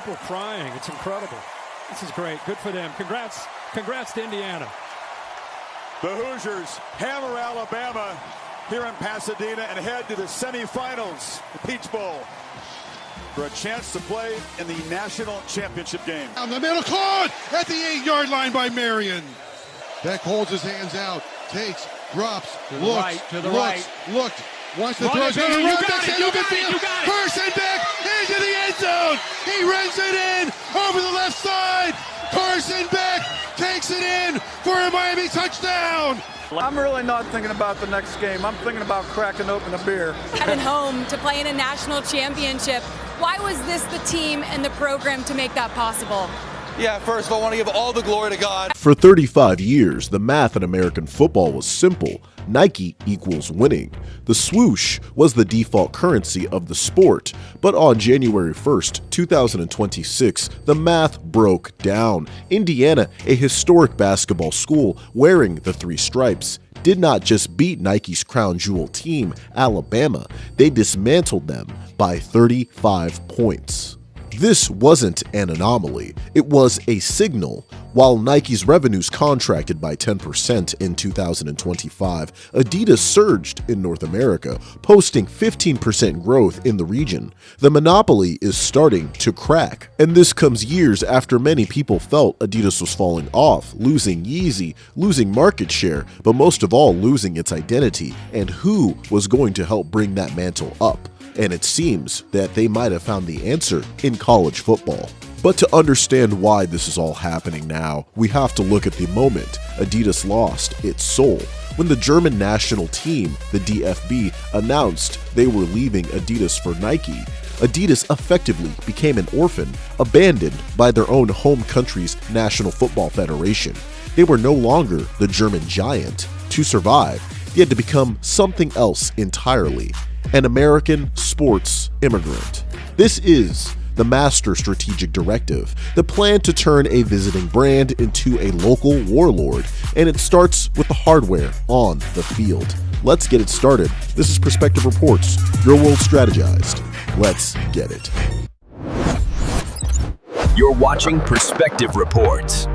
People crying. It's incredible. This is great. Good for them. Congrats to Indiana. The Hoosiers hammer Alabama here in Pasadena and head to the semifinals, the Peach Bowl, for a chance to play in the national championship game. On the middle, caught at the 8-yard line by Marion. Beck holds his hands out, takes, drops, looks, wants to throw. You got it. Carson Beck into the end zone. He runs it in over the left side. Carson Beck takes it in for a Miami touchdown. I'm really not thinking about the next game. I'm thinking about cracking open a beer. Heading home to play in a national championship. Why was this the team and the program to make that possible? Yeah, first of all, I want to give all the glory to God. For 35 years, the math in American football was simple. Nike equals winning. The swoosh was the default currency of the sport, but on January 1st, 2026, the math broke down. Indiana, a historic basketball school wearing the 3 stripes, did not just beat Nike's crown jewel team, Alabama, they dismantled them by 35 points. This wasn't an anomaly, it was a signal. While Nike's revenues contracted by 10% in 2025, Adidas surged in North America, posting 15% growth in the region. The monopoly is starting to crack, and this comes years after many people felt Adidas was falling off, losing Yeezy, losing market share, but most of all losing its identity, and who was going to help bring that mantle up. And it seems that they might have found the answer in college football. But to understand why this is all happening now, we have to look at the moment Adidas lost its soul. When the German national team, the DFB, announced they were leaving Adidas for Nike, Adidas effectively became an orphan, abandoned by their own home country's National Football Federation. They were no longer the German giant. To survive, they had to become something else entirely. An American sports immigrant. This is the Master Strategic Directive, the plan to turn a visiting brand into a local warlord, and it starts with the hardware on the field. Let's get it started. This is Perspective Reports, your world strategized. Let's get it. You're watching Perspective Reports.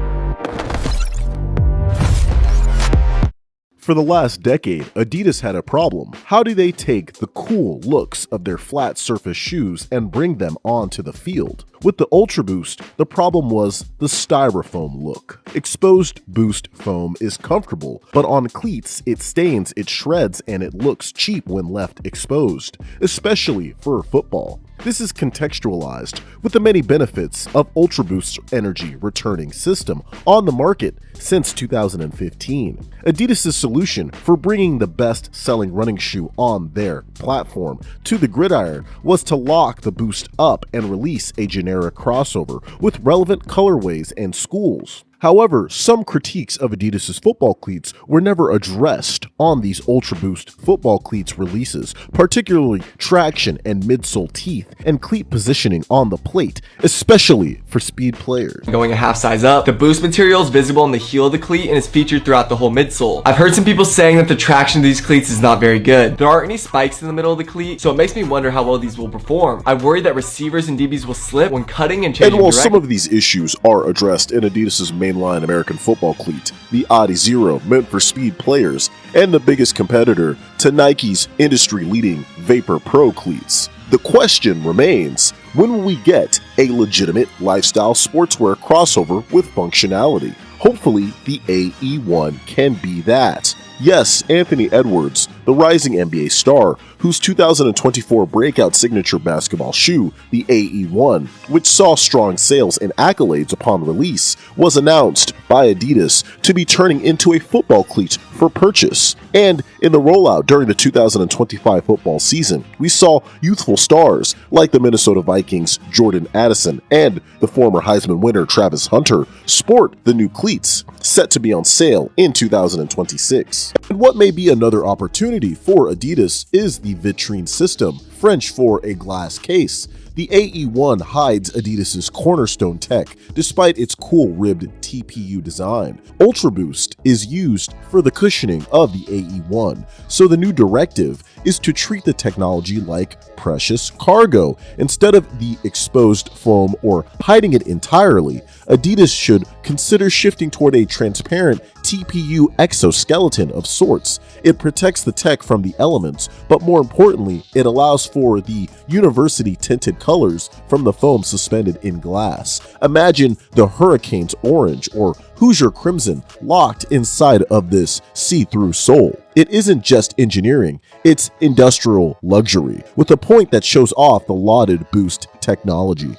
For the last decade, Adidas had a problem. How do they take the cool looks of their flat surface shoes and bring them onto the field? With the Ultraboost, the problem was the styrofoam look. Exposed boost foam is comfortable, but on cleats, it stains, it shreds, and it looks cheap when left exposed, especially for football. This is contextualized with the many benefits of Ultraboost's energy returning system on the market since 2015. Adidas' solution for bringing the best-selling running shoe on their platform to the gridiron was to lock the Boost up and release a generic crossover with relevant colorways and schools. However, some critiques of Adidas' football cleats were never addressed on these Ultraboost football cleats releases, particularly traction and midsole teeth and cleat positioning on the plate, especially for speed players. Going a half size up, the Boost material is visible on the heel of the cleat and is featured throughout the whole midsole. I've heard some people saying that the traction of these cleats is not very good. There aren't any spikes in the middle of the cleat, so it makes me wonder how well these will perform. I worry that receivers and DBs will slip when cutting and changing And while direction. some of these issues are addressed in Adidas' mainline American football cleat, the Adi Zero meant for speed players, and the biggest competitor to Nike's industry-leading Vapor Pro cleats, the question remains, when will we get a legitimate lifestyle sportswear crossover with functionality? Hopefully, the AE1 can be that. Yes, Anthony Edwards, the rising NBA star, whose 2024 breakout signature basketball shoe, the AE1, which saw strong sales and accolades upon release, was announced by Adidas to be turning into a football cleat for purchase. And in the rollout during the 2025 football season, we saw youthful stars like the Minnesota Vikings' Jordan Addison and the former Heisman winner Travis Hunter sport the new cleats, set to be on sale in 2026. And what may be another opportunity for Adidas is the vitrine system, French for a glass case. The AE1 hides Adidas's cornerstone tech despite its cool ribbed TPU design. Ultraboost is used for the cushioning of the AE1, so the new directive is to treat the technology like precious cargo instead of the exposed foam or hiding it entirely. Adidas should consider shifting toward a transparent TPU exoskeleton of sorts. It protects the tech from the elements, but more importantly, it allows for the university tinted colors from the foam suspended in glass. Imagine the Hurricanes orange or Hoosier crimson locked inside of this see-through sole. It isn't just engineering, it's industrial luxury, with a point that shows off the lauded Boost technology.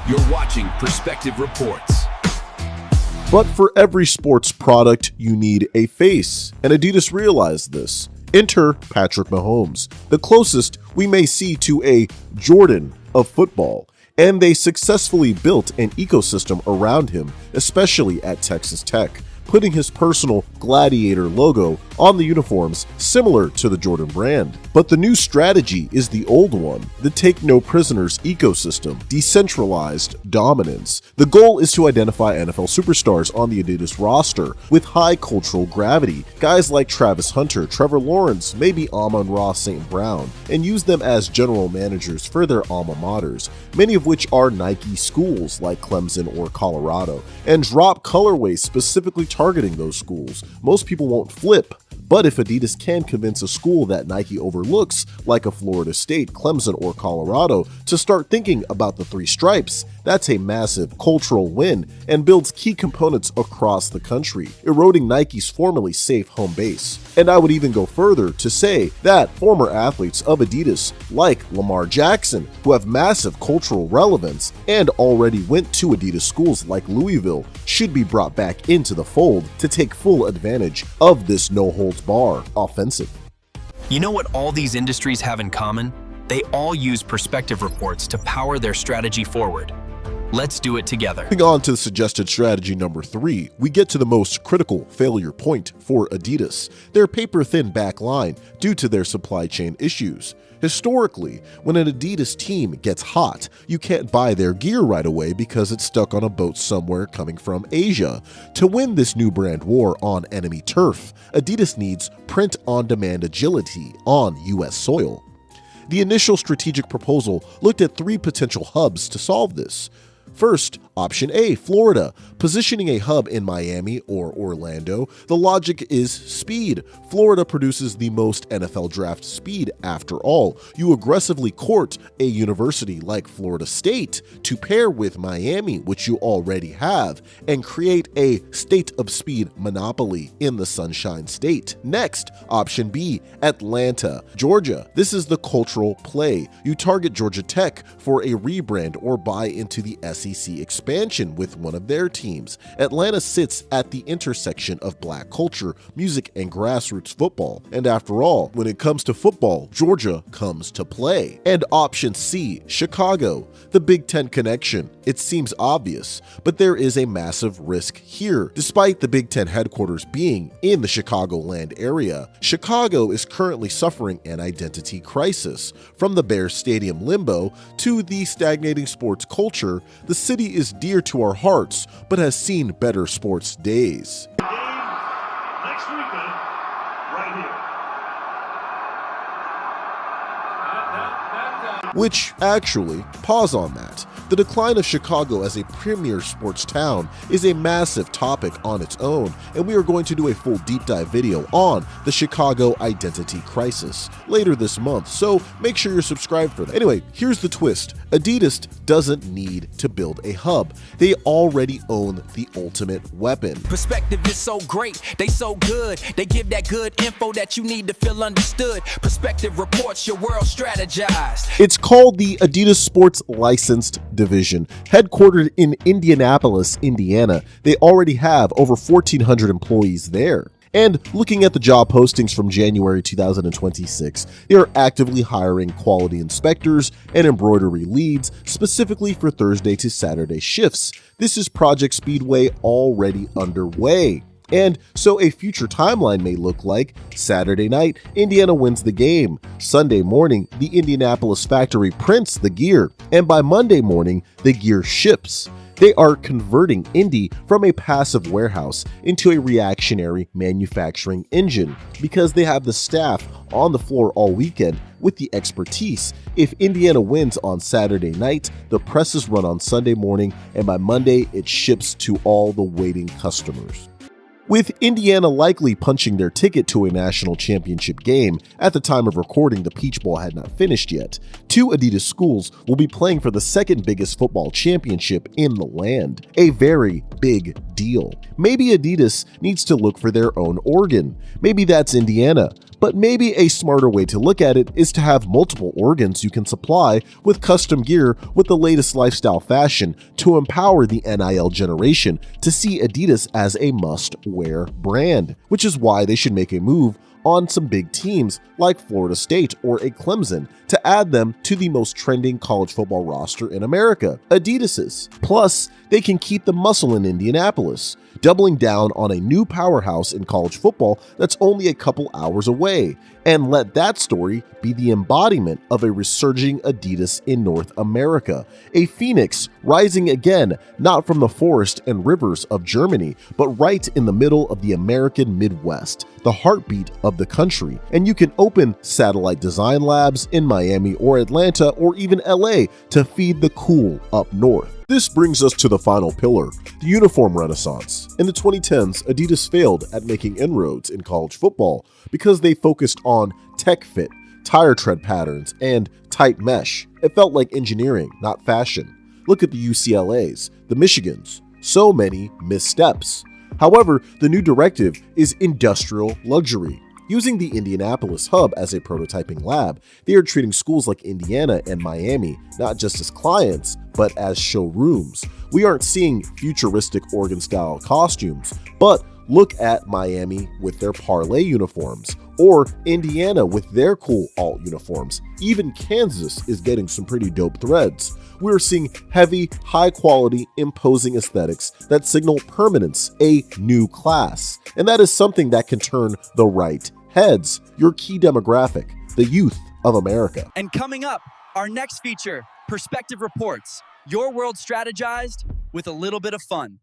You're watching Perspective Reports. But for every sports product, you need a face, and Adidas realized this. Enter Patrick Mahomes, the closest we may see to a Jordan of football, and they successfully built an ecosystem around him, especially at Texas Tech, putting his personal gladiator logo on the uniforms similar to the Jordan brand. But the new strategy is the old one, the take no prisoners ecosystem, decentralized dominance. The goal is to identify NFL superstars on the Adidas roster with high cultural gravity, guys like Travis Hunter, Trevor Lawrence, maybe Amon-Ra St. Brown, and use them as general managers for their alma maters, many of which are Nike schools like Clemson or Colorado, and drop colorways specifically targeting those schools. Most people won't flip, but if Adidas can convince a school that Nike overlooks, like a Florida State, Clemson, or Colorado, to start thinking about the three stripes, that's a massive cultural win and builds key components across the country, eroding Nike's formerly safe home base. And I would even go further to say that former athletes of Adidas, like Lamar Jackson, who have massive cultural relevance and already went to Adidas schools like Louisville, should be brought back into the fold to take full advantage of this no-holds-bar offensive. You know what all these industries have in common? They all use perspective reports to power their strategy forward. Let's do it together. Moving on to suggested strategy number 3, we get to the most critical failure point for Adidas, their paper-thin back line due to their supply chain issues. Historically, when an Adidas team gets hot, you can't buy their gear right away because it's stuck on a boat somewhere coming from Asia. To win this new brand war on enemy turf, Adidas needs print-on-demand agility on US soil. The initial strategic proposal looked at 3 potential hubs to solve this. First, option A, Florida, positioning a hub in Miami or Orlando. The logic is speed. Florida produces the most NFL draft speed after all. You aggressively court a university like Florida State to pair with Miami, which you already have, and create a state of speed monopoly in the Sunshine State. Next, option B, Atlanta, Georgia. This is the cultural play. You target Georgia Tech for a rebrand or buy into the SEC expansion with one of their teams. Atlanta sits at the intersection of black culture, music, and grassroots football. And after all, when it comes to football, Georgia comes to play. And option C, Chicago, the Big Ten connection. It seems obvious, but there is a massive risk here. Despite the Big Ten headquarters being in the Chicagoland area, Chicago is currently suffering an identity crisis. From the Bears Stadium limbo to the stagnating sports culture, the city is dear to our hearts, but has seen better sports days. Next weekend, right here. Which, actually, pause on that. The decline of Chicago as a premier sports town is a massive topic on its own, and we are going to do a full deep dive video on the Chicago identity crisis later this month, so make sure you're subscribed for that. Anyway, here's the twist. Adidas doesn't need to build a hub. They already own the ultimate weapon. Perspective is so great, they so good. They give that good info that you need to feel understood. Perspective reports your world strategized. It's called the Adidas Sports Licensed Division. Headquartered in Indianapolis, Indiana, they already have over 1,400 employees there. And looking at the job postings from January 2026, they are actively hiring quality inspectors and embroidery leads specifically for Thursday to Saturday shifts. This is Project Speedway already underway. And so a future timeline may look like Saturday night, Indiana wins the game. Sunday morning, the Indianapolis factory prints the gear, and by Monday morning, the gear ships. They are converting Indy from a passive warehouse into a reactionary manufacturing engine because they have the staff on the floor all weekend with the expertise. If Indiana wins on Saturday night, the presses run on Sunday morning, and by Monday, it ships to all the waiting customers. With Indiana likely punching their ticket to a national championship game, at the time of recording, the Peach Bowl had not finished yet. 2 Adidas schools will be playing for the second biggest football championship in the land. A very big deal. Maybe Adidas needs to look for their own organ. Maybe that's Indiana. But maybe a smarter way to look at it is to have multiple organs you can supply with custom gear with the latest lifestyle fashion to empower the NIL generation to see Adidas as a must-wear brand, which is why they should make a move on some big teams like Florida State or a Clemson to add them to the most trending college football roster in America, Adidas's. Plus, they can keep the muscle in Indianapolis, doubling down on a new powerhouse in college football that's only a couple hours away, and let that story be the embodiment of a resurging Adidas in North America, a phoenix rising again, not from the forest and rivers of Germany, but right in the middle of the American Midwest, the heartbeat of the country. And you can open satellite design labs in Miami or Atlanta or even LA to feed the cool up north. This brings us to the final pillar, the uniform renaissance. In the 2010s, Adidas failed at making inroads in college football because they focused on tech fit, tire tread patterns, and tight mesh. It felt like engineering, not fashion. Look at the UCLAs, the Michigans. So many missteps. However, the new directive is industrial luxury. Using the Indianapolis Hub as a prototyping lab, they are treating schools like Indiana and Miami not just as clients, but as showrooms. We aren't seeing futuristic Oregon-style costumes, but look at Miami with their parlay uniforms, or Indiana with their cool alt uniforms. Even Kansas is getting some pretty dope threads. We're seeing heavy, high-quality, imposing aesthetics that signal permanence, a new class. And that is something that can turn the right heads, your key demographic, the youth of America. And coming up, our next feature, Perspective Reports, your world strategized with a little bit of fun.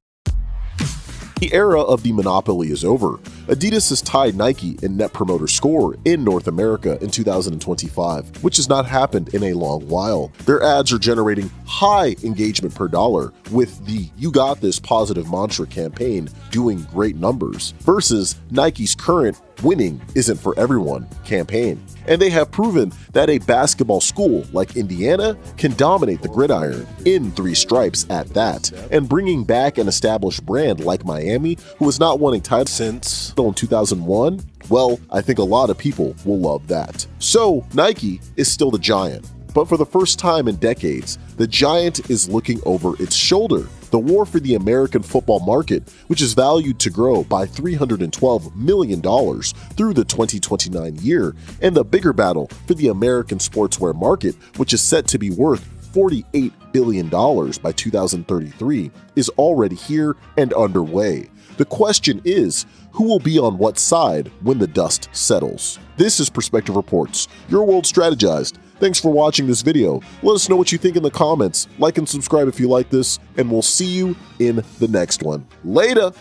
The era of the monopoly is over. Adidas has tied Nike in Net Promoter Score in North America in 2025, which has not happened in a long while. Their ads are generating high engagement per dollar, with the You Got This positive mantra campaign doing great numbers, versus Nike's current Winning Isn't For Everyone campaign. And they have proven that a basketball school like Indiana can dominate the gridiron, in 3 stripes at that, and bringing back an established brand like Miami, who has not won a title since 2001, well, I think a lot of people will love that. So Nike is still the giant, but for the first time in decades, the giant is looking over its shoulder. The war for the American football market, which is valued to grow by $312 million through the 2029 year, and the bigger battle for the American sportswear market, which is set to be worth $48 billion by 2033, is already here and underway. The question is, who will be on what side when the dust settles? This is Perspective Reports, your world strategized. Thanks for watching this video. Let us know what you think in the comments. Like and subscribe if you like this, and we'll see you in the next one. Later!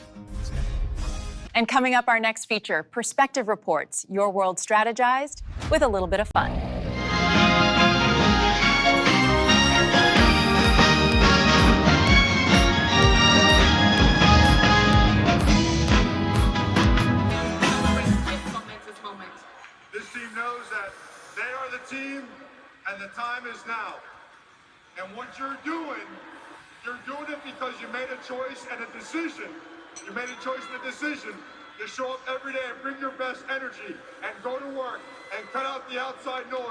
And coming up, our next feature, Perspective Reports, your world strategized with a little bit of fun. This team knows that they are the team and the time is now. And what you're doing it because you made a choice and a decision. You made a choice and a decision to show up every day and bring your best energy and go to work and cut out the outside noise.